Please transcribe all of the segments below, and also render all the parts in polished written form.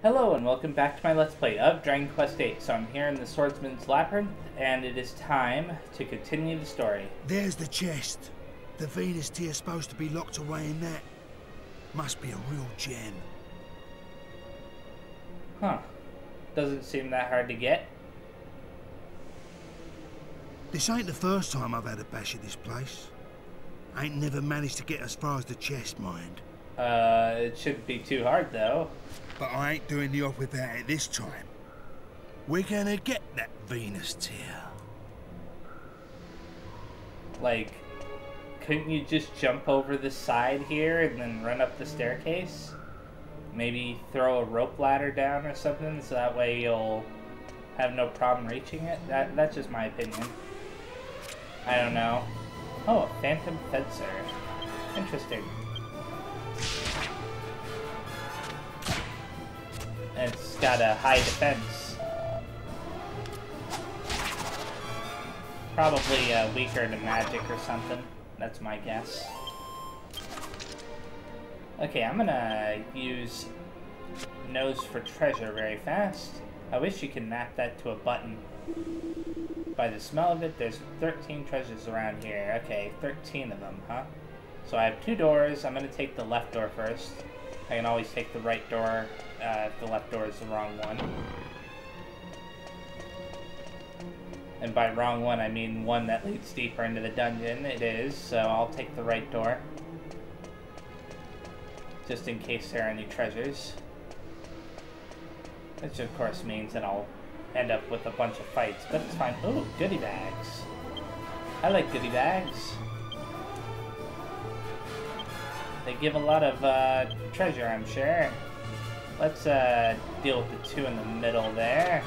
Hello and welcome back to my Let's Play of Dragon Quest VIII. So I'm here in the Swordsman's Labyrinth, and it is time to continue the story. There's the chest. The Venus tear's supposed to be locked away in that. Must be a real gem. Huh. Doesn't seem that hard to get. This ain't the first time I've had a bash at this place. Ain't never managed to get as far as the chest, mind. It shouldn't be too hard though. But I ain't doing the off without it this time. We're gonna get that Venus tear. Like, couldn't you just jump over the side here and then run up the staircase? Maybe throw a rope ladder down or something so that way you'll have no problem reaching it? That's just my opinion. I don't know. Oh, a phantom fencer. Interesting. It's got a high defense. Probably weaker to magic or something. That's my guess. Okay, I'm gonna use nose for treasure very fast. I wish you could map that to a button. By the smell of it, there's 13 treasures around here. Okay, 13 of them, huh? So I have 2 doors. I'm gonna take the left door first. I can always take the right door if the left door is the wrong one. And by wrong one, I mean one that leads deeper into the dungeon. It is, so I'll take the right door. Just in case there are any treasures. Which of course means that I'll end up with a bunch of fights, but it's fine. Ooh, goodie bags. I like goodie bags. They give a lot of treasure, I'm sure. Let's deal with the 2 in the middle there.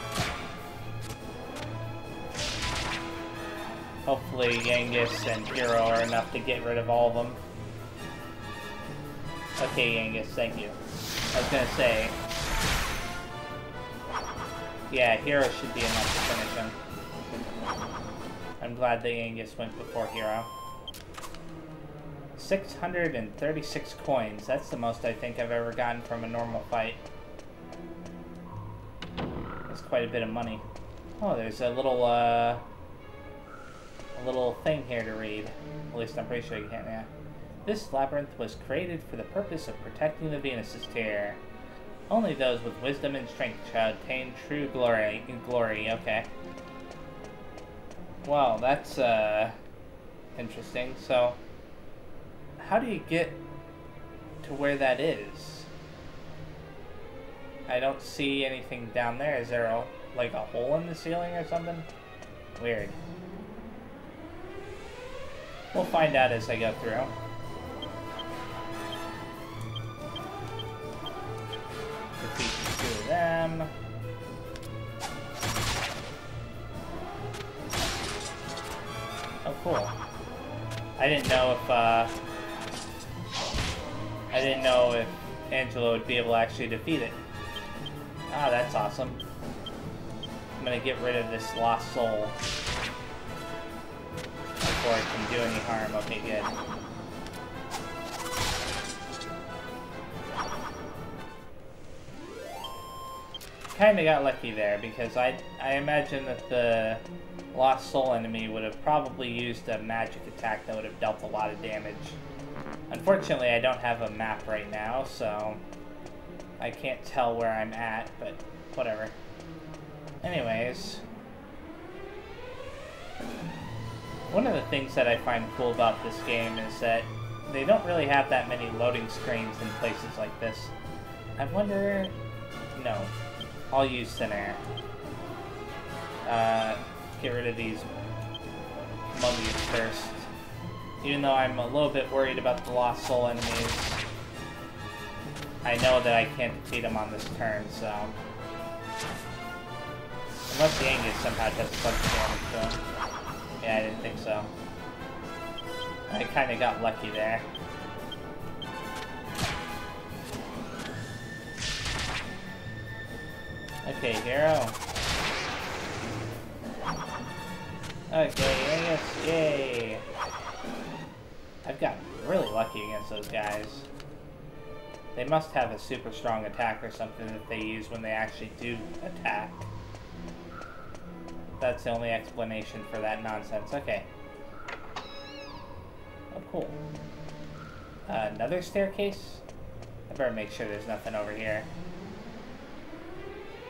Hopefully Angus and Hero are enough to get rid of all of them. Okay, Angus, thank you. I was gonna say... yeah, Hero should be enough to finish him. I'm glad that Angus went before Hero. 636 coins. That's the most I think I've ever gotten from a normal fight. That's quite a bit of money. Oh, there's a little thing here to read. At least I'm pretty sure you can, yeah. This labyrinth was created for the purpose of protecting the Venus's tear. Only those with wisdom and strength shall attain true glory. Okay. Well, that's interesting. So, how do you get to where that is? I don't see anything down there. Is there like a hole in the ceiling or something? Weird. We'll find out as I go through. Defeat 2 of them. Oh, cool. I didn't know if Angela would be able to actually defeat it. Ah, that's awesome. I'm gonna get rid of this lost soul before it can do any harm. Okay, good. Kinda got lucky there, because I imagine that the lost soul enemy would have probably used a magic attack that would have dealt a lot of damage. Unfortunately, I don't have a map right now, so I can't tell where I'm at, but whatever. Anyways, one of the things that I find cool about this game is that they don't really have that many loading screens in places like this. I wonder... no. I'll use thin air. Get rid of these mummies first. Even though I'm a little bit worried about the Lost Soul enemies, I know that I can't defeat them on this turn, so... unless the Angus somehow does a bunch of damage to him. Yeah, I didn't think so. I kinda got lucky there. Okay, Hero. Okay, Angus, yay! I've gotten really lucky against those guys. They must have a super strong attack or something that they use when they actually do attack. That's the only explanation for that nonsense. Okay. Oh, cool. Another staircase? I better make sure there's nothing over here.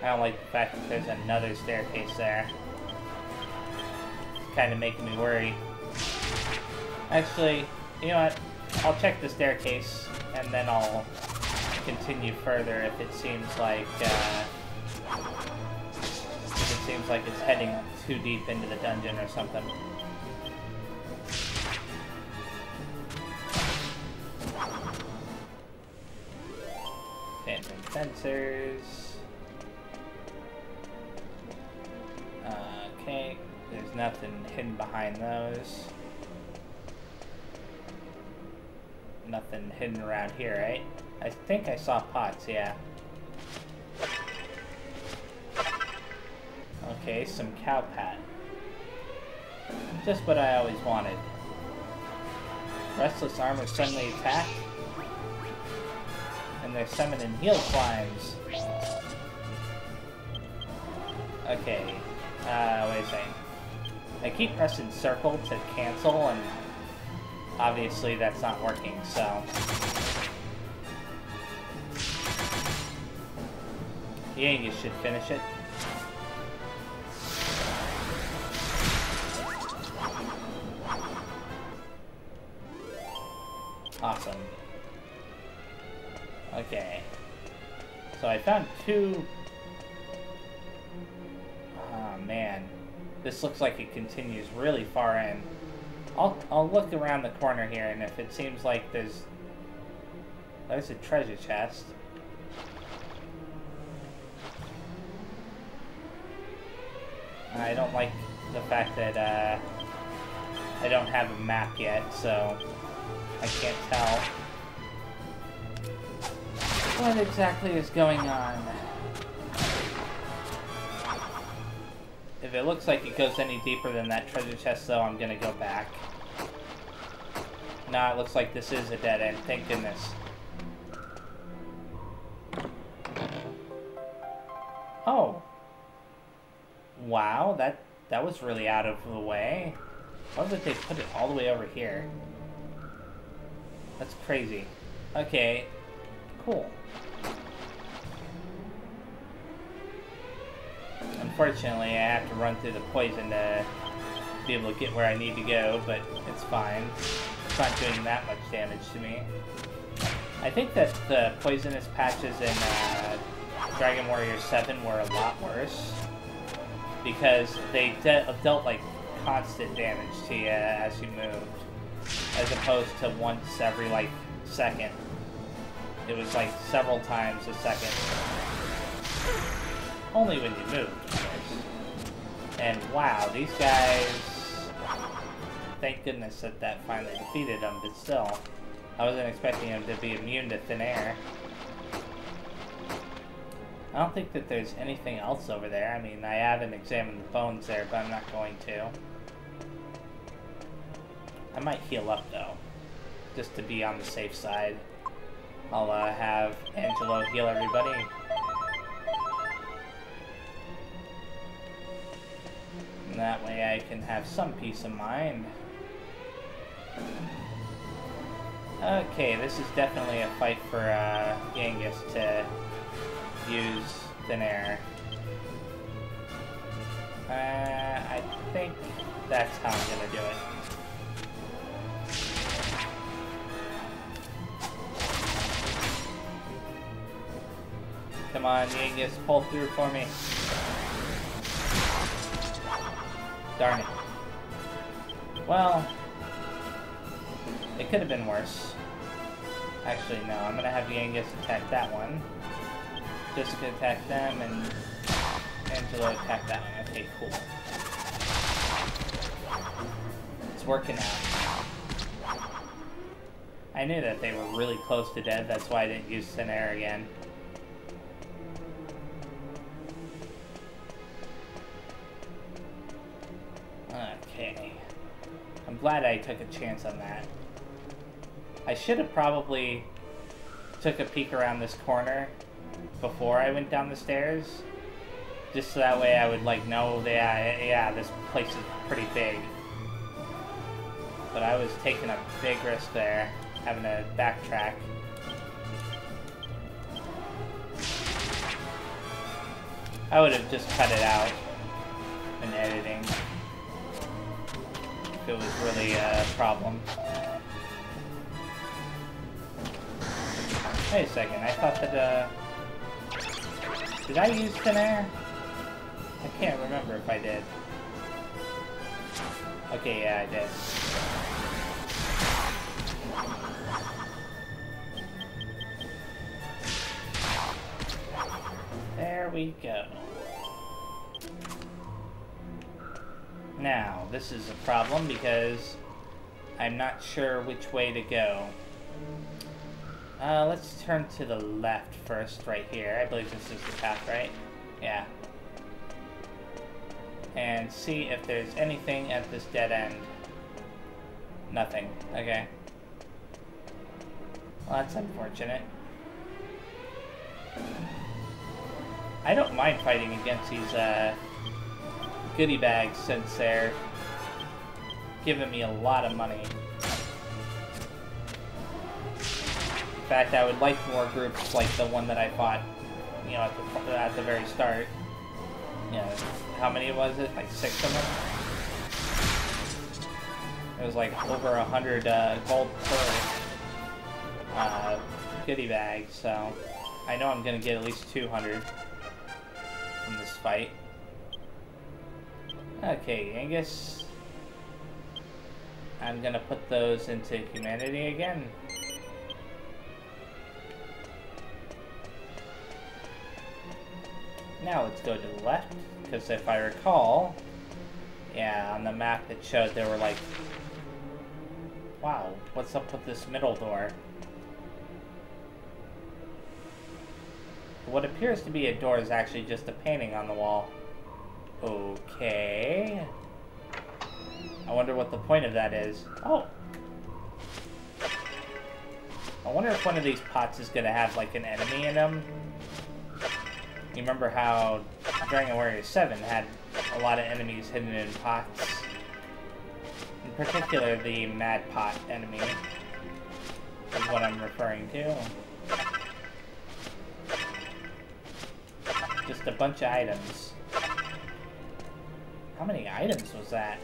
I don't like the fact that there's another staircase there. It's kind of making me worry. Actually, you know what? I'll check the staircase, and then I'll continue further if it seems like it's heading too deep into the dungeon or something. Phantom sensors. Okay, there's nothing hidden behind those. Nothing hidden around here, right? I think I saw pots, yeah. Okay, some cow pat. Just what I always wanted. Restless armor suddenly attack. And they're summoning heal climbs. Okay, wait a second. I keep pressing circle to cancel, and obviously that's not working, so... Yeah, you should finish it. Awesome. Okay. So I found two... Oh, man. This looks like it continues really far in. I'll look around the corner here, and if it seems like there's a treasure chest. I don't like the fact that I don't have a map yet, so I can't tell what exactly is going on. If it looks like it goes any deeper than that treasure chest, though, I'm gonna go back. Nah, it looks like this is a dead end. Thank goodness. Oh. Wow, that was really out of the way. Why would they put it all the way over here? That's crazy. Okay. Cool. Unfortunately, I have to run through the poison to be able to get where I need to go, but it's fine. It's not doing that much damage to me. I think that the poisonous patches in Dragon Warrior 7 were a lot worse, because they dealt like constant damage to you as you moved, as opposed to once every like second. It was like several times a second. Only when you moved, of course. And wow, these guys... Thank goodness that finally defeated them, but still, I wasn't expecting them to be immune to thin air. I don't think that there's anything else over there. I mean, I haven't examined the bones there, but I'm not going to. I might heal up, though, just to be on the safe side. I'll have Angelo heal everybody. And that way I can have some peace of mind. Okay, this is definitely a fight for Genghis to use thin air. I think that's how I'm gonna do it. Come on, Genghis, pull through for me. Darn it. Well, it could have been worse. Actually, no, I'm gonna have Genghis attack that one. Jessica attack them, and Angela attack that one. Okay, cool. It's working out. I knew that they were really close to dead, that's why I didn't use thin air again. Okay. I'm glad I took a chance on that. I should have probably took a peek around this corner before I went down the stairs. Just so that way I would, like, know that, yeah, this place is pretty big. But I was taking a big risk there, having to backtrack. I would have just cut it out in editing if it was really a problem. Wait a second, I thought that, did I use thin air? I can't remember if I did. Okay, yeah, I did. There we go. Now, this is a problem because I'm not sure which way to go. Let's turn to the left first, right here. I believe this is the path, right? Yeah. And see if there's anything at this dead end. Nothing. Okay. Well, that's unfortunate. I don't mind fighting against these, goodie bags since they're giving me a lot of money. In fact, I would like more groups like the one that I fought, you know, at the very start. You know, how many was it? Like 6 of them? It was like over 100 gold per goodie bag, so I know I'm gonna get at least 200 from this fight. Okay, Angus. I'm gonna put those into humanity again. Now let's go to the left, because if I recall, yeah, on the map it showed there were like, wow, what's up with this middle door? What appears to be a door is actually just a painting on the wall. Okay. I wonder what the point of that is. Oh! I wonder if one of these pots is gonna have like an enemy in them. You remember how Dragon Warrior 7 had a lot of enemies hidden in pots? In particular, the Mad Pot enemy is what I'm referring to. Just a bunch of items. How many items was that?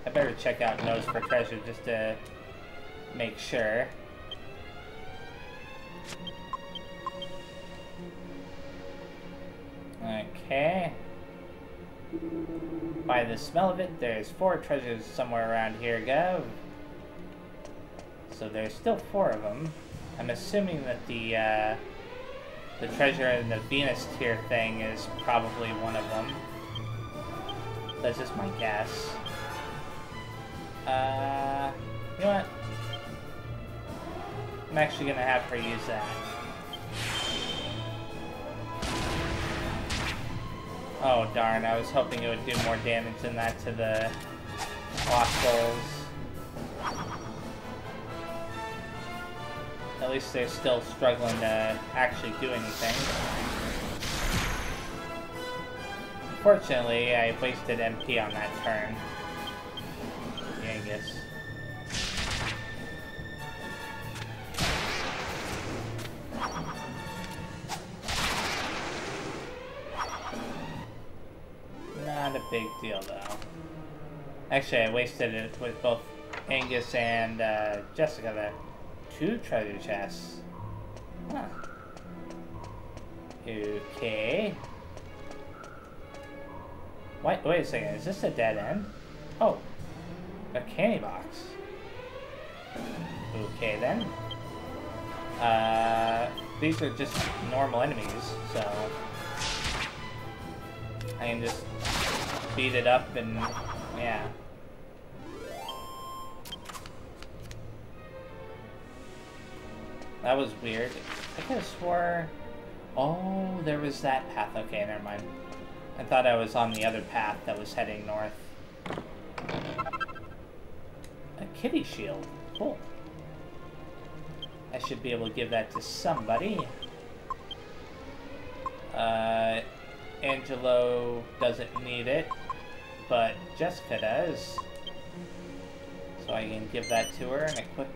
I better check out Nose for Treasure just to make sure. Okay. By the smell of it, there's 4 treasures somewhere around here, Gov. So there's still 4 of them. I'm assuming that the treasure in the Venus tier thing is probably one of them. That's just my guess. You know what? I'm actually gonna have her use that. Oh darn, I was hoping it would do more damage than that to the lost souls. At least they're still struggling to actually do anything. Unfortunately, I wasted MP on that turn. Angus. Not a big deal, though. Actually, I wasted it with both Angus and Jessica there. 2 treasure chests. Huh. Okay. Wait a second. Is this a dead end? Oh. A candy box. Okay, then. These are just normal enemies, so I can just beat it up and, yeah. That was weird. I could have swore... Oh, there was that path. Okay, never mind. I thought I was on the other path that was heading north. A kitty shield. Cool. I should be able to give that to somebody. Angelo doesn't need it, but Jessica does. So I can give that to her and equip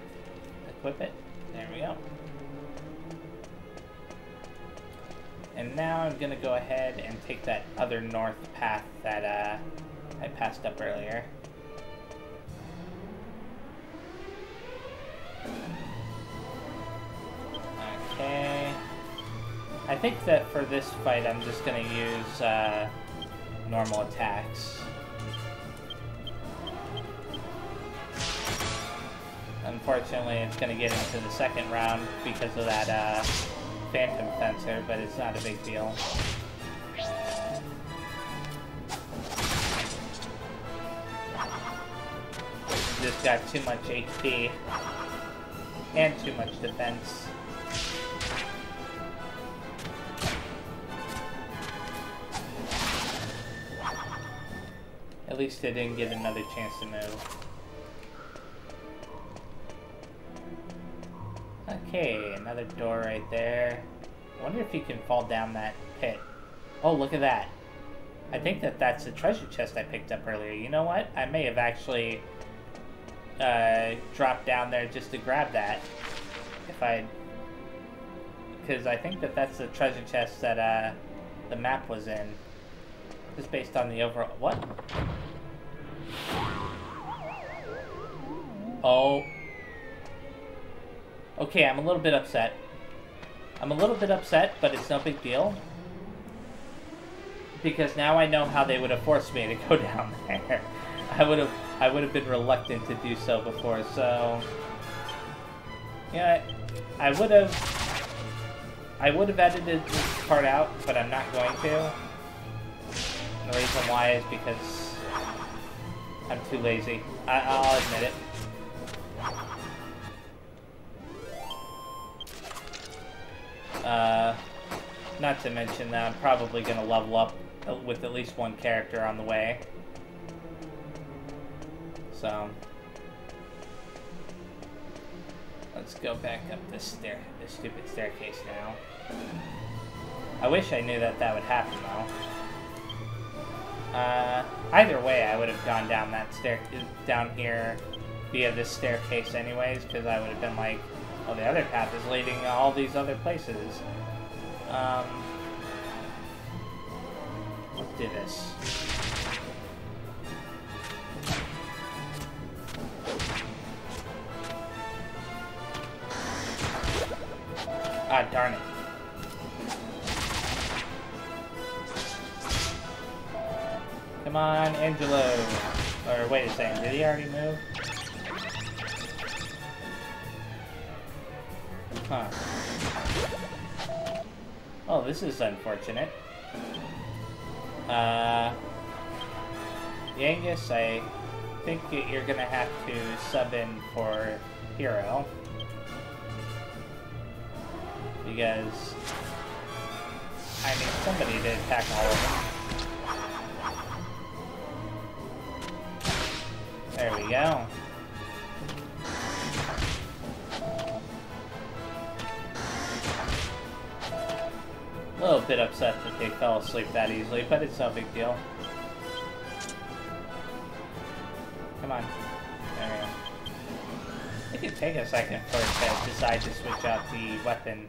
it. There we go. And now I'm gonna go ahead and take that other north path that I passed up earlier. Okay. I think that for this fight I'm just gonna use normal attacks. Unfortunately, it's gonna get into the second round because of that Phantom Fencer, but it's not a big deal. Just got too much HP and too much defense. At least it didn't get another chance to move. Okay, another door right there. I wonder if he can fall down that pit. Oh, look at that. I think that that's the treasure chest I picked up earlier. You know what? I may have actually dropped down there just to grab that. Because I think that that's the treasure chest that the map was in. Just based on the overall... What? Oh. Okay, I'm a little bit upset. But it's no big deal. Because now I know how they would have forced me to go down there. I would have been reluctant to do so before, so... Yeah, I would have edited this part out, but I'm not going to. And the reason why is because I'm too lazy. I'll admit it. Not to mention that I'm probably going to level up with at least one character on the way. So, let's go back up this stupid staircase now. I wish I knew that would happen though. Either way, I would have gone down down here via this staircase anyways, because I would have been like, oh, the other path is leading all these other places. Let's do this. Ah, darn it. Come on, Angelo. Or wait a second, did he already move? Huh. Oh, this is unfortunate. Yangus, I think you're gonna have to sub in for Hero. Because I need somebody to attack all of them. There we go. A little bit upset that they fell asleep that easily, but it's no big deal. Come on. There we go. It could take a second for it to decide to switch out the weapon.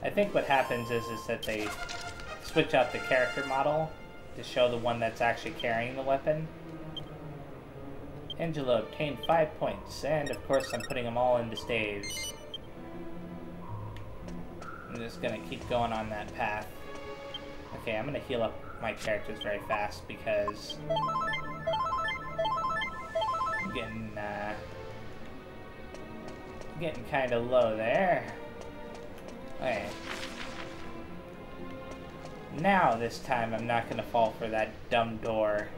I think what happens is that they switch out the character model to show the one that's actually carrying the weapon. Angela obtained 5 points, and of course I'm putting them all into staves. I'm just gonna keep going on that path. Okay, I'm gonna heal up my characters very fast because I'm getting kind of low there. Okay. Now this time I'm not gonna fall for that dumb door.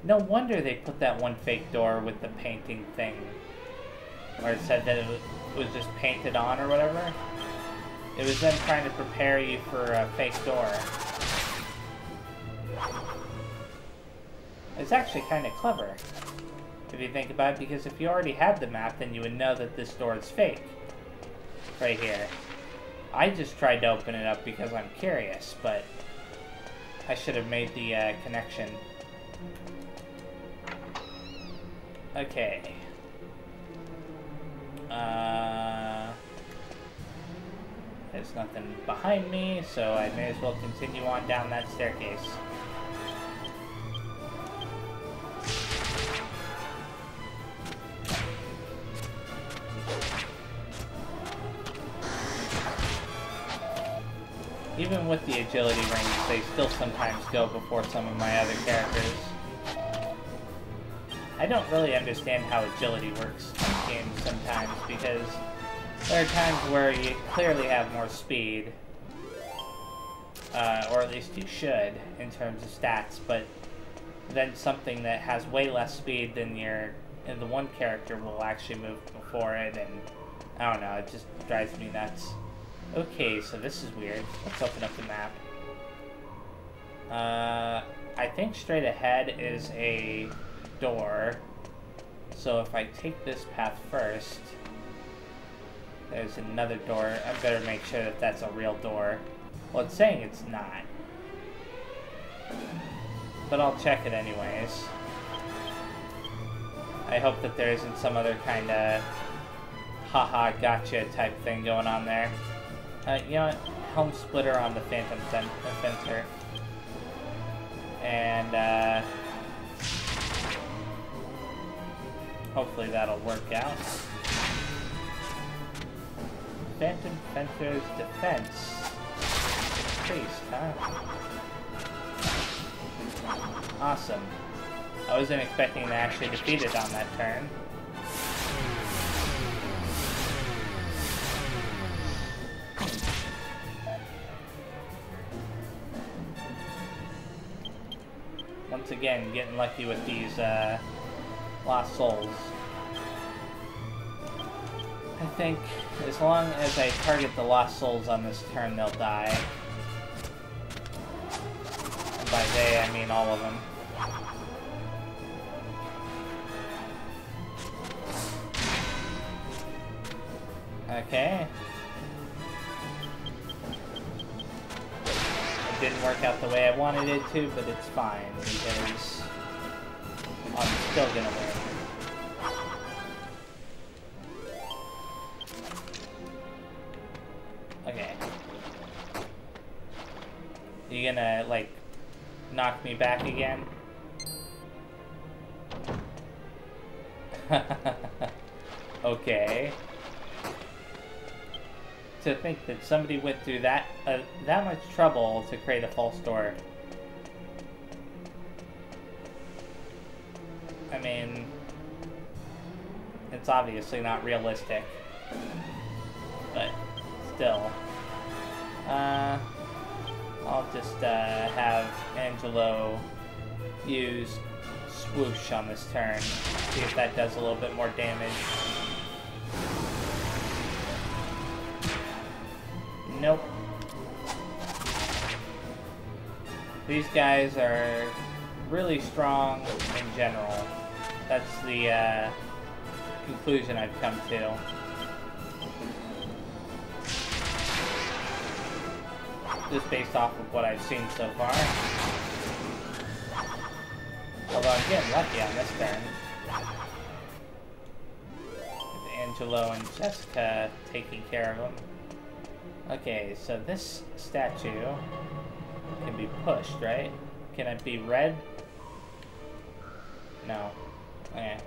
No wonder they put that one fake door with the painting thing. Or it said that it was just painted on or whatever. It was them trying to prepare you for a fake door. It's actually kind of clever, if you think about it, because if you already had the map, then you would know that this door is fake. right here. I just tried to open it up because I'm curious, but I should have made the connection. Okay. There's nothing behind me, so I may as well continue on down that staircase. Even with the agility rings, they still sometimes go before some of my other characters. I don't really understand how agility works in games sometimes, because there are times where you clearly have more speed, or at least you should, in terms of stats, but then something that has way less speed than the one character will actually move before it, and I don't know, it just drives me nuts. Okay, so this is weird. Let's open up the map. I think straight ahead is a door. So if I take this path first, there's another door. I better make sure that that's a real door. Well, it's saying it's not. But I'll check it anyways. I hope that there isn't some other kind of haha gotcha type thing going on there. You know what? Helm splitter on the Phantom Fencer. And, hopefully that'll work out. Phantom Fencer's defense. Priest, huh? Awesome. I wasn't expecting to actually defeat it on that turn. Once again, getting lucky with these lost souls. I think as long as I target the lost souls on this turn, they'll die. And by they, I mean all of them. Okay. It didn't work out the way I wanted it to, but it's fine, because I'm still gonna win. Okay. You gonna, like, knock me back again? Okay. To think that somebody went through that much trouble to create a false door. I mean, it's obviously not realistic, but still. I'll just have Angelo use swoosh on this turn, see if that does a little bit more damage. Nope. These guys are really strong in general. That's the conclusion I've come to. Just based off of what I've seen so far. Although I'm getting lucky on this turn. With Angelo and Jessica taking care of them. Okay, so this statue can be pushed, right? Can it be red? No. Okay.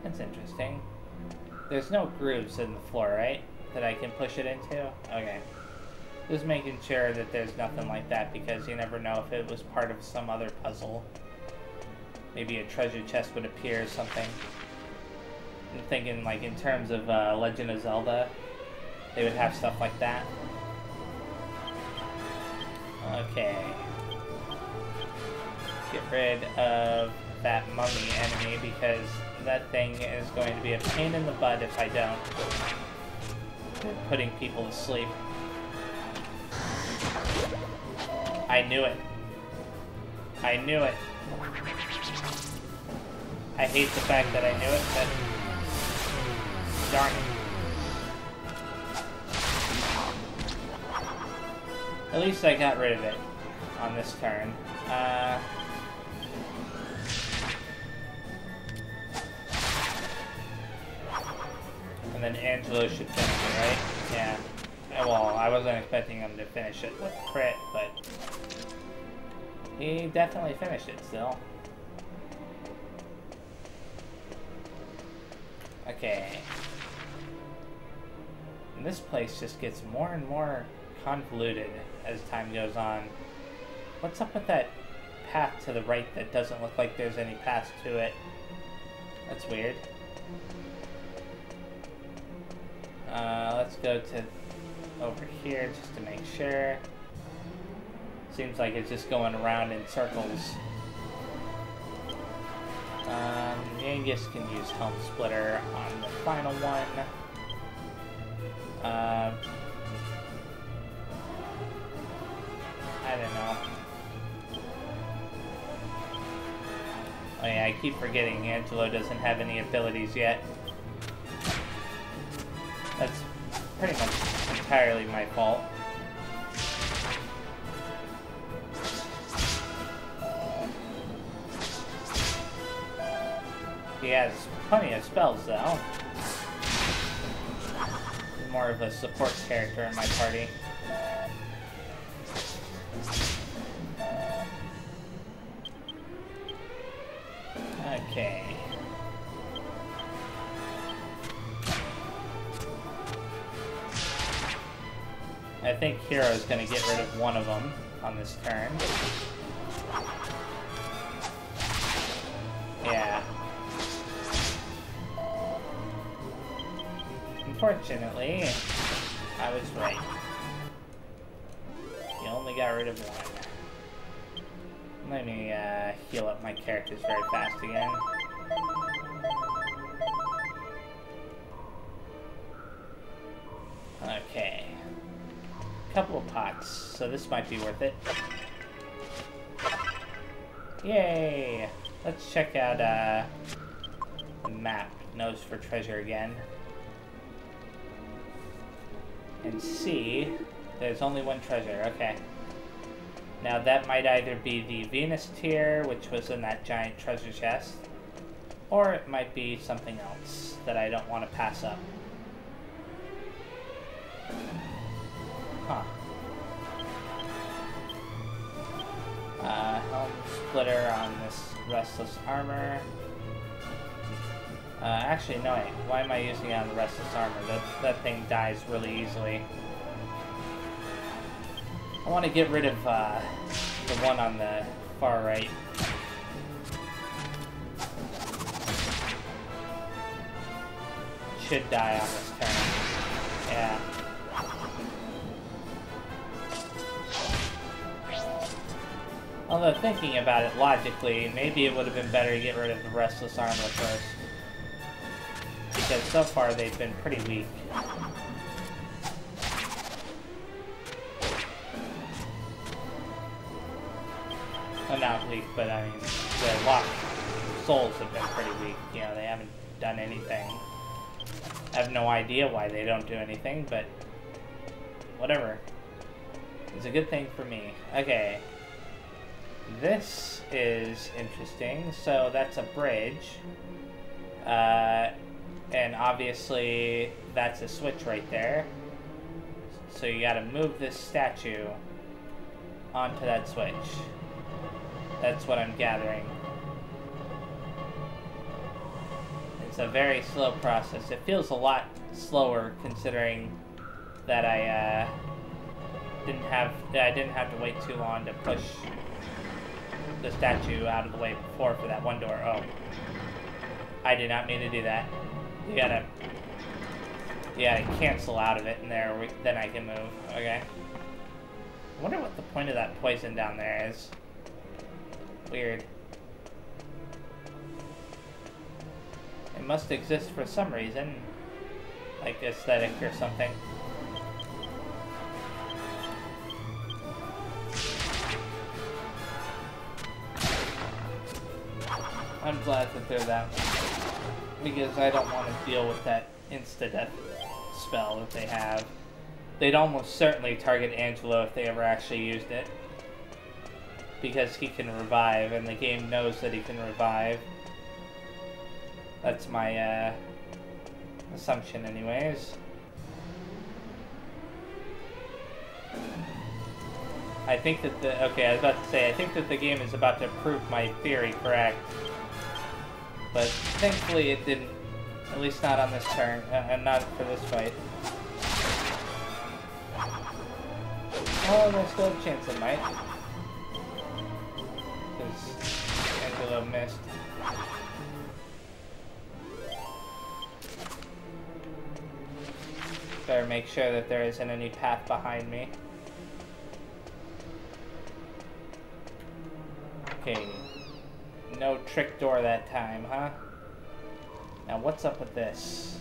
That's interesting. There's no grooves in the floor, right? That I can push it into? Okay. Just making sure that there's nothing like that, because you never know if it was part of some other puzzle. Maybe a treasure chest would appear or something. I'm thinking, like, in terms of Legend of Zelda, they would have stuff like that. Okay. Get rid of that mummy enemy, because that thing is going to be a pain in the butt if I don't. They're putting people to sleep. I knew it. I knew it. I hate the fact that I knew it, but darn it. At least I got rid of it on this turn. And then Angelo should finish it, right? Yeah. Well, I wasn't expecting him to finish it with crit, but he definitely finished it still. Okay. And this place just gets more and more convoluted as time goes on. What's up with that path to the right that doesn't look like there's any path to it? That's weird. Let's go to over here just to make sure. Seems like it's just going around in circles. Yangus can use Helm Splitter on the final one. I don't know. Oh yeah, I keep forgetting Angelo doesn't have any abilities yet. That's pretty much entirely my fault. He has plenty of spells though. He's more of a support character in my party. Okay. I think Hero's gonna get rid of one of them on this turn. Yeah. Unfortunately, I was right. He only got rid of one. Let me heal up my characters very fast again. Okay. Couple of pots, so this might be worth it. Yay! Let's check out the map, Nose for Treasure again. And see, there's only one treasure, okay. Now that might either be the Venus tier, which was in that giant treasure chest, or it might be something else that I don't want to pass up. Huh. Helm Splitter on this Restless Armor. Actually, no, wait. Why am I using it on the Restless Armor? That thing dies really easily. I want to get rid of the one on the far right. Should die on this turn. Yeah. Although thinking about it logically, maybe it would have been better to get rid of the Restless Armor first. Because so far they've been pretty weak. Well, not weak, but I mean, the locked souls have been pretty weak. You know, they haven't done anything. I have no idea why they don't do anything, but whatever. It's a good thing for me. Okay. This is interesting. So that's a bridge. And obviously that's a switch right there. So you gotta move this statue onto that switch. That's what I'm gathering. It's a very slow process. It feels a lot slower considering that I didn't have to wait too long to push the statue out of the way before for that one door. Oh. I did not mean to do that. You gotta cancel out of it and then I can move. Okay. I wonder what the point of that poison down there is. Weird. It must exist for some reason. Like aesthetic or something. I'm glad that they're that because I don't want to deal with that insta-death spell that they have. they'd almost certainly target Angelo if they ever actually used it. Because he can revive, and the game knows that he can revive. That's my assumption anyways. I think that the... Okay, I was about to say, I think that the game is about to prove my theory correct. But thankfully it didn't. At least not on this turn, and not for this fight. Oh, there's still a chance it might. Because Angelo missed. Better make sure that there isn't any path behind me. Okay. No trick door that time, huh? Now what's up with this?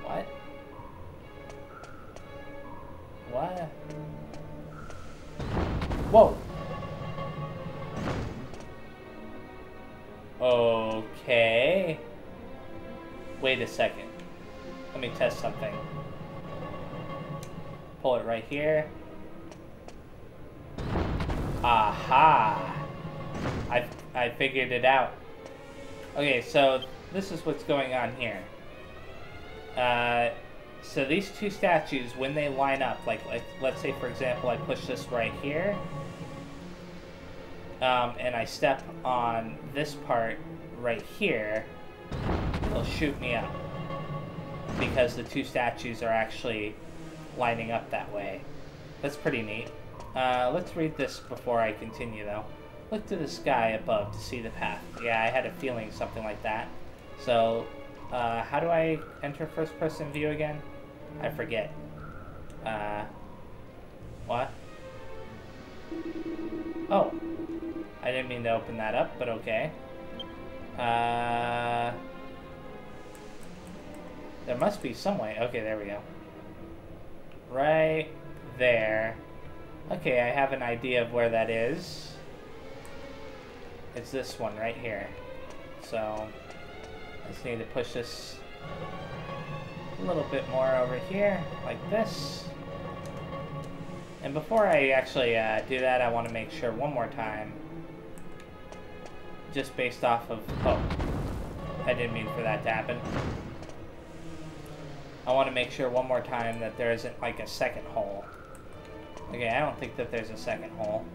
What? What? Whoa! Okay. Wait a second. Let me test something. Pull it right here. Aha! I figured it out. Okay, so this is what's going on here. So these two statues, when they line up, like let's say for example I push this right here, and I step on this part right here, it'll shoot me up. Because the two statues are actually lining up that way. That's pretty neat. Let's read this before I continue though. Look to the sky above to see the path. Yeah, I had a feeling something like that. So, how do I enter first person view again? I forget. What? Oh. I didn't mean to open that up, but okay. There must be some way. Okay, there we go. Right there. Okay, I have an idea of where that is. It's this one right here. So, I just need to push this a little bit more over here, like this. And before I actually do that, I want to make sure one more time, just based off of... Oh, I didn't mean for that to happen. I want to make sure one more time that there isn't like a second hole. Okay, I don't think that there's a second hole.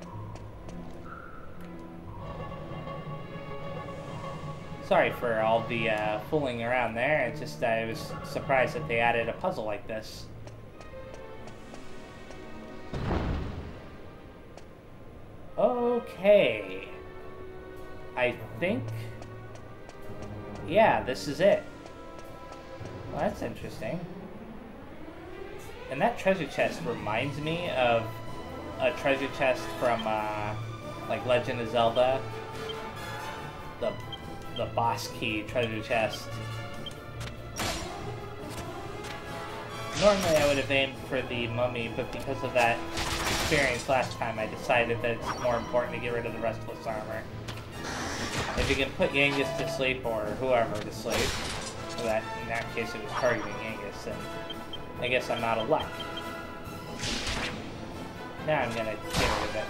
Sorry for all the fooling around there. It's just I was surprised that they added a puzzle like this. Okay. I think... Yeah, this is it. Well, that's interesting. And that treasure chest reminds me of a treasure chest from, like, Legend of Zelda. The boss key treasure chest. Normally I would have aimed for the mummy, but because of that experience last time, I decided that it's more important to get rid of the restless armor. If you can put Yangus to sleep, or whoever to sleep, so that in that case it was targeting Yangus, then I guess I'm out of luck. Now I'm gonna get rid of it.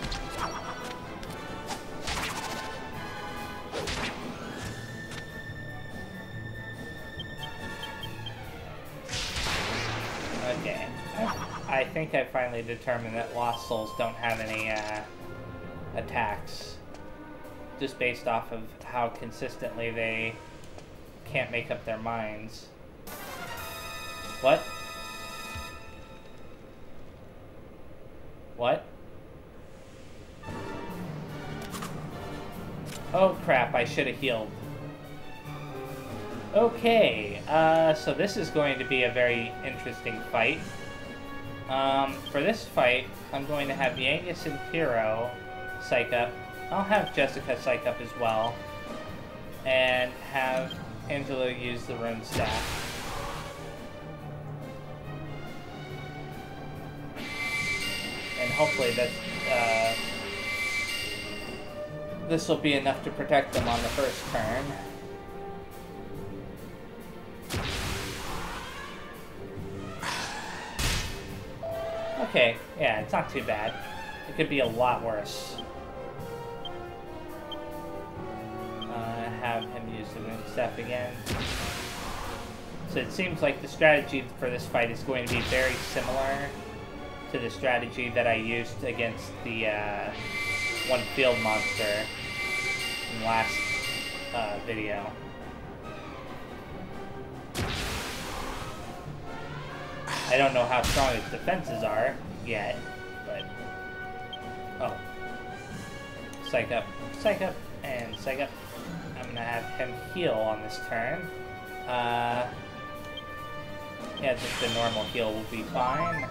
Okay. I think I finally determined that Lost Souls don't have any attacks. Just based off of how consistently they can't make up their minds. What? What? Oh crap, I should have healed. Okay, so this is going to be a very interesting fight. For this fight, I'm going to have Yangus and Hero psych up. I'll have Jessica psych up as well. And have Angelo use the rune staff. And hopefully that this will be enough to protect them on the first turn. Okay, yeah, it's not too bad. It could be a lot worse. Have him use the wound step again. So it seems like the strategy for this fight is going to be very similar to the strategy that I used against the one field monster in the last video. I don't know how strong its defenses are yet, but... Oh. Psych up, and psych up. I'm gonna have him heal on this turn. Yeah, just a normal heal will be fine.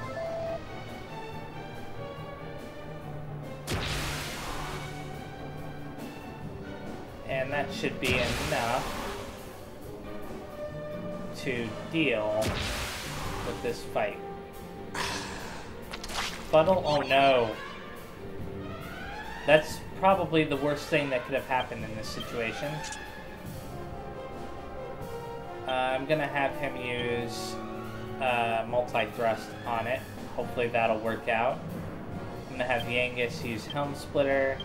And that should be enough to deal with this fight. Fuddle? Oh no. That's probably the worst thing that could have happened in this situation. I'm gonna have him use multi-thrust on it. Hopefully that'll work out. I'm gonna have Yangus use Helm Splitter.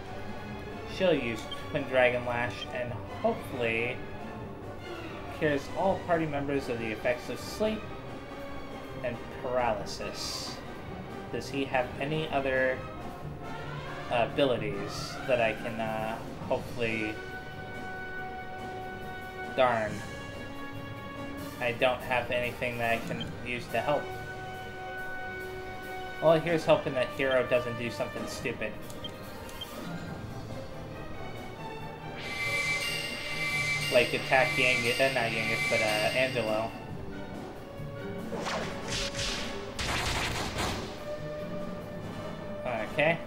She'll use Twin Dragon Lash, and hopefully cures all party members of the effects of sleep and paralysis. Does he have any other abilities that I can hopefully... Darn. I don't have anything that I can use to help. Well, here's hoping that Hero doesn't do something stupid. Like attack Yangus, not Yangus, but Angelo. Okay.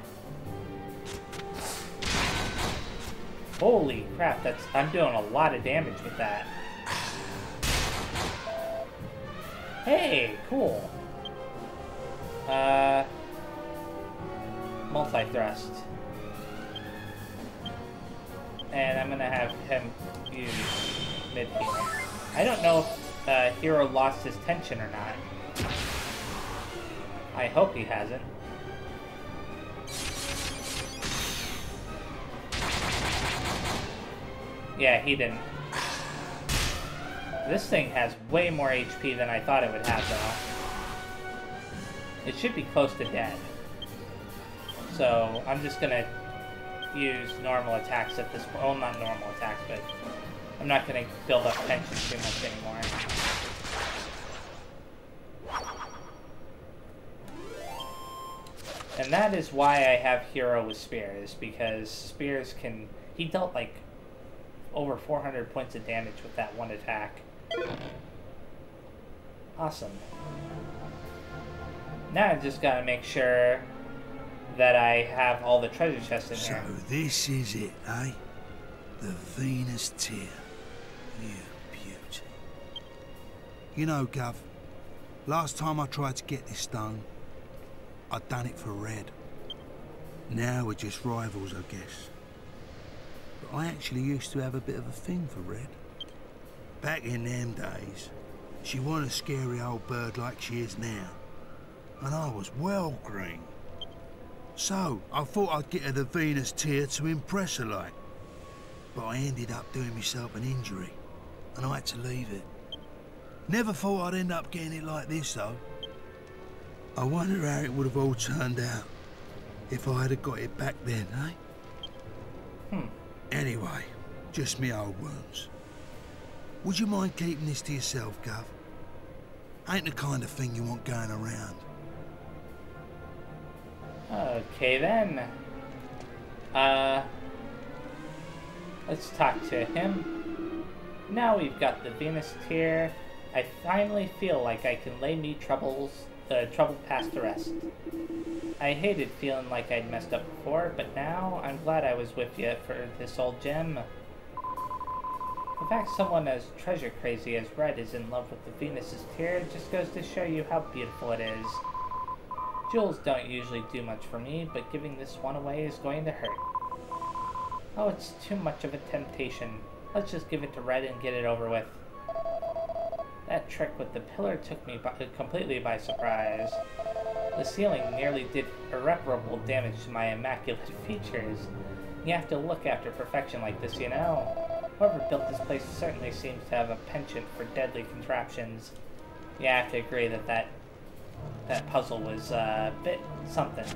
Holy crap, I'm doing a lot of damage with that. Hey, cool. Multi-thrust. And I'm gonna have him use mid-heal. I don't know if Hero lost his tension or not. I hope he hasn't. Yeah, he didn't. This thing has way more HP than I thought it would have, though. It should be close to dead. So, I'm just gonna use normal attacks at this point. Well, not normal attacks, but I'm not gonna build up tension too much anymore. And that is why I have Hero with Spears, because Spears can... He dealt, like, over 400 points of damage with that one attack. Awesome. Now I just gotta make sure that I have all the treasure chests in here. So this is it, eh? The Venus Tear. You beauty. You know, Gov, last time I tried to get this stone, I'd done it for Red. Now we're just rivals, I guess. But I actually used to have a bit of a thing for Red. Back in them days, she wasn't a scary old bird like she is now. And I was well green. So, I thought I'd get her the Venus Tear to impress her like. But I ended up doing myself an injury, and I had to leave it. Never thought I'd end up getting it like this, though. I wonder how it would have all turned out if I had got it back then, eh? Anyway, just me old wounds. Would you mind keeping this to yourself, Gov? Ain't the kind of thing you want going around. Okay then. Let's talk to him. Now we've got the Venus Tear. I finally feel like I can lay me trouble past the rest. I hated feeling like I'd messed up before, but now I'm glad I was with you for this old gem. The fact someone as treasure crazy as Red is in love with the Venus's Tear just goes to show you how beautiful it is. Jewels don't usually do much for me, but giving this one away is going to hurt. Oh, it's too much of a temptation. Let's just give it to Red and get it over with. That trick with the pillar took me completely by surprise. The ceiling nearly did irreparable damage to my immaculate features. You have to look after perfection like this, you know. Whoever built this place certainly seems to have a penchant for deadly contraptions. Yeah, I have to agree that that puzzle was a bit something.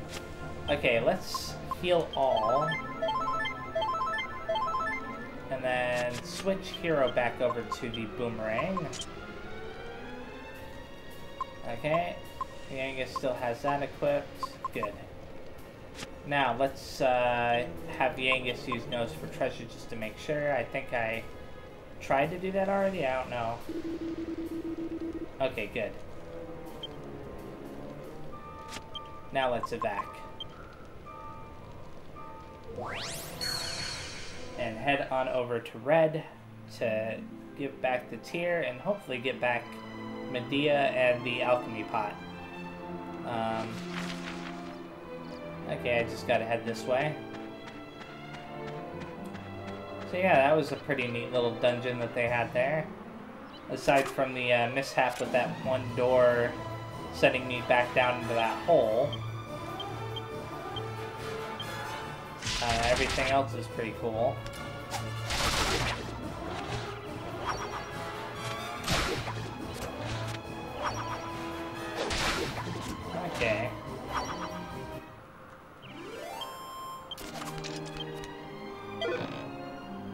Okay, let's heal all. And then switch hero back over to the boomerang. Okay, Yangus still has that equipped. Good. Now, let's have Yangus use Nose for Treasure just to make sure. I think I tried to do that already? I don't know. Okay, good. Now let's evac. And head on over to Red to give back the tier and hopefully get back Medea and the alchemy pot. Okay, I just gotta head this way. So yeah, that was a pretty neat little dungeon that they had there. Aside from the mishap with that one door sending me back down into that hole. Everything else is pretty cool. Okay.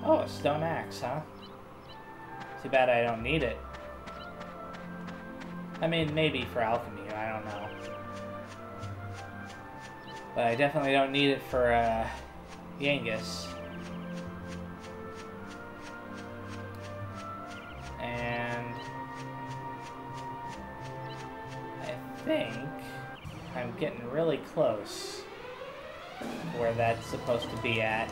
Oh, a stone axe, huh? Too bad I don't need it. I mean, maybe for alchemy, I don't know. But I definitely don't need it for, Yangus. And I think I'm getting really close to where that's supposed to be at.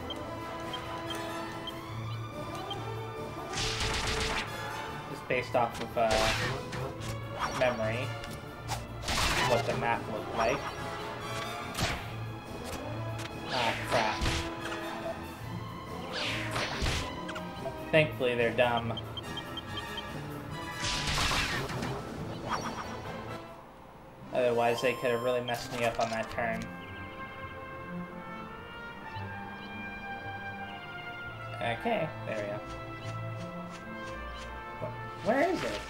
Just based off of memory, what the map looked like. Ah, crap. Thankfully, they're dumb. Otherwise, they could have really messed me up on that turn. Okay, there we go. Where is it?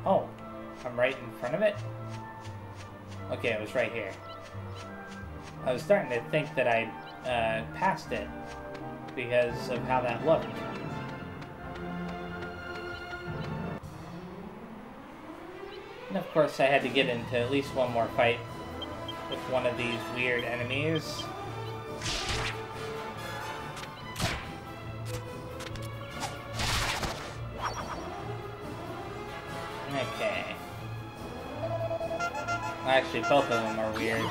Oh, I'm right in front of it? Okay, it was right here. I was starting to think that I passed it because of how that looked. And of course I had to get into at least one more fight with one of these weird enemies. Okay. Actually, both of them are weird.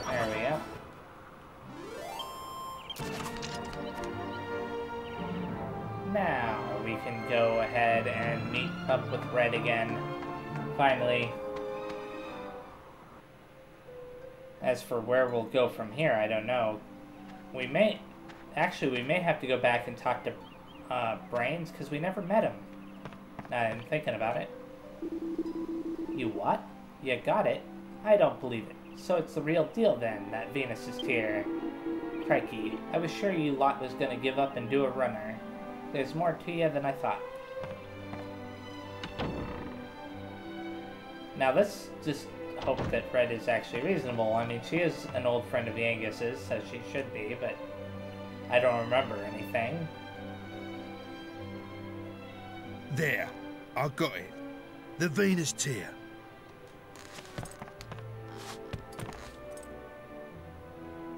There we go. Now we can go ahead and meet up with Red again. Finally. As for where we'll go from here, I don't know. We may have to go back and talk to Brains, because we never met him. I'm thinking about it. You what? You got it? I don't believe it. So it's the real deal then, that Venus is here. Crikey, I was sure you lot was gonna give up and do a runner. There's more to you than I thought. Now let's just hope that Red is actually reasonable. I mean, she is an old friend of Yangus's, so she should be, but I don't remember anything. There, I got it. The Venus tier.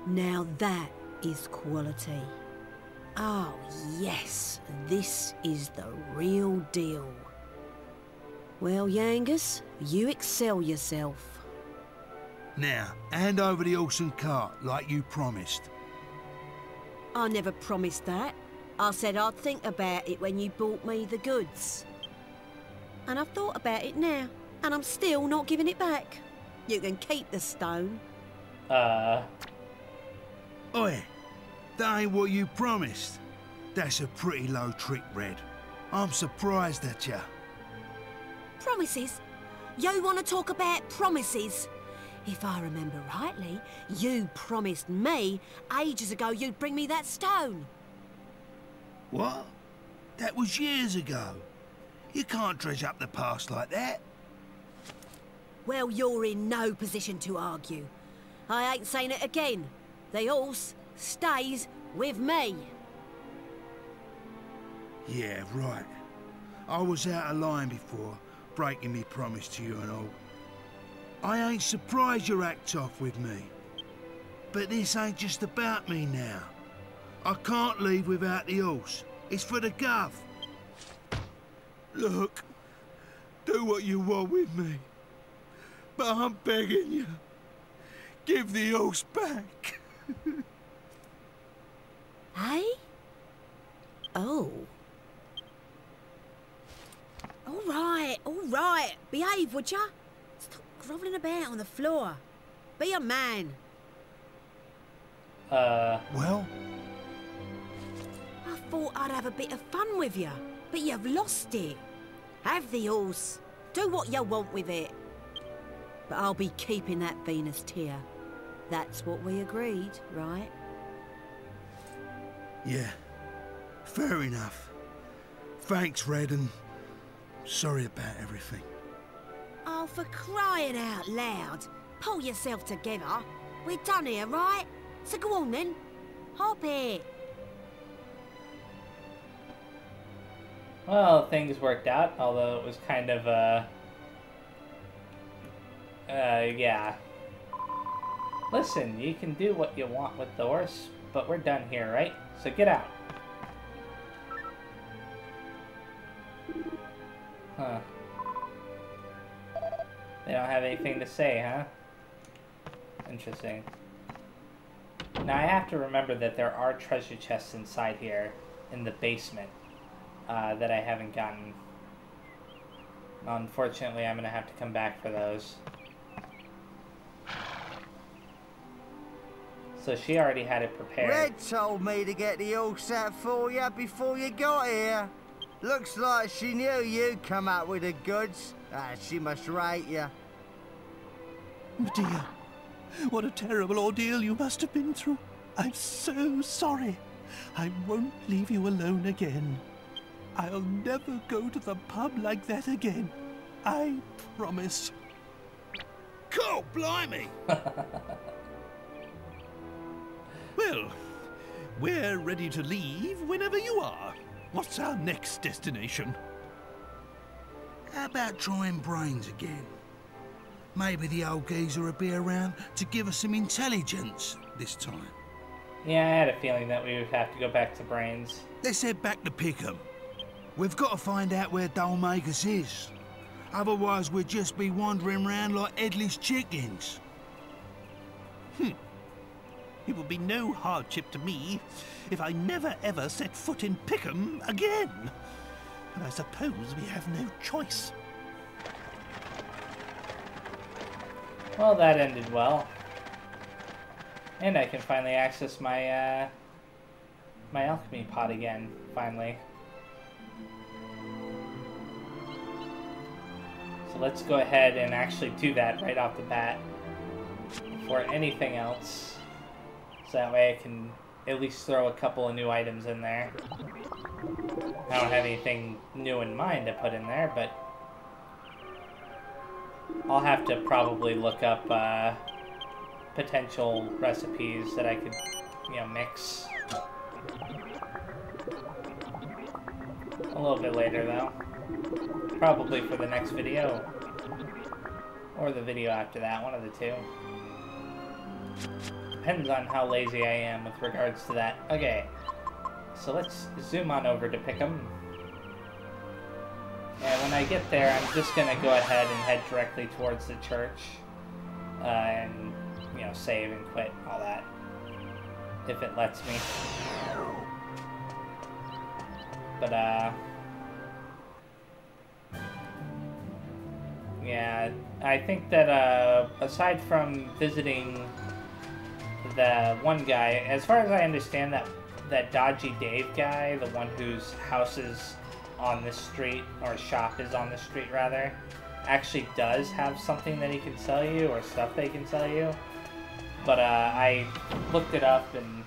Now that is quality. Oh yes, this is the real deal. Well, Yangus, you excel yourself. Now, hand over the horse and cart like you promised. I never promised that. I said I'd think about it when you bought me the goods. And I've thought about it now, and I'm still not giving it back. You can keep the stone. Oi, that ain't what you promised. That's a pretty low trick, Red. I'm surprised at ya. Promises? You want to talk about promises? If I remember rightly, you promised me ages ago you'd bring me that stone. What? That was years ago. You can't dredge up the past like that. Well, you're in no position to argue. I ain't saying it again. The horse stays with me. Yeah, right. I was out of line before, breaking me promise to you and all. I ain't surprised you act off with me. But this ain't just about me now. I can't leave without the horse. It's for the gov. Look, do what you want with me. But I'm begging you, give the horse back. Hey? Oh. All right. Behave, would ya? Stop grovelling about on the floor. Be a man. Well? I thought I'd have a bit of fun with you, but you've lost it. Have the horse. Do what you want with it. But I'll be keeping that Venus tear. That's what we agreed, right? Yeah, fair enough. Thanks, Red, and sorry about everything. Oh, for crying out loud. Pull yourself together. We're done here, right? So go on then. Hop it. Well, things worked out, although it was kind of, yeah. Listen, you can do what you want with the horse, but we're done here, right? So get out. Huh. They don't have anything to say, huh? Interesting. Now I have to remember that there are treasure chests inside here in the basement that I haven't gotten. Unfortunately, I'm gonna have to come back for those. So she already had it prepared. Red told me to get the horse out for you before you got here. Looks like she knew you'd come out with the goods. She must rate you. Dear, what a terrible ordeal you must have been through. I'm so sorry. I won't leave you alone again. I'll never go to the pub like that again. I promise. God blimey! Well, we're ready to leave whenever you are. What's our next destination? How about trying brains again? Maybe the old geezer will be around to give us some intelligence this time. Yeah, I had a feeling that we would have to go back to Brains. Let's head back to Pickham. We've got to find out where Dollmaker's is. Otherwise we'd just be wandering around like headless chickens. It will be no hardship to me if I never ever set foot in Pickham again. But I suppose we have no choice. Well, that ended well. And I can finally access my, my alchemy pot again, finally. So let's go ahead and actually do that right off the bat before anything else. So that way I can at least throw a couple of new items in there. I don't have anything new in mind to put in there, but I'll have to probably look up potential recipes that I could, you know, mix. A little bit later, though. Probably for the next video. Or the video after that, one of the two. Depends on how lazy I am with regards to that. Okay, so let's zoom on over to Pickham. And when I get there, I'm just going to go ahead and head directly towards the church. And, you know, save and quit, all that. If it lets me. But, yeah, I think that, aside from visiting the one guy, as far as I understand, that Dodgy Dave guy, the one whose house is on this street, or shop is on the street rather, actually does have something that he can sell you, or stuff they can sell you. But I looked it up and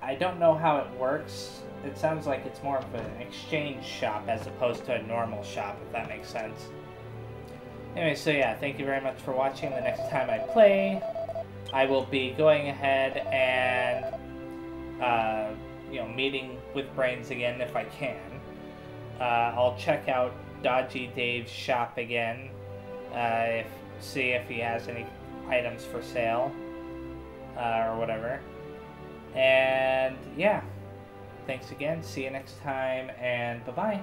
I don't know how it works. It sounds like it's more of an exchange shop as opposed to a normal shop, if that makes sense. Anyway, so yeah, thank you very much for watching. The next time I play, I will be going ahead and, you know, meeting with Brains again if I can. I'll check out Dodgy Dave's shop again, see if he has any items for sale, or whatever. And yeah, thanks again, see you next time, and bye-bye.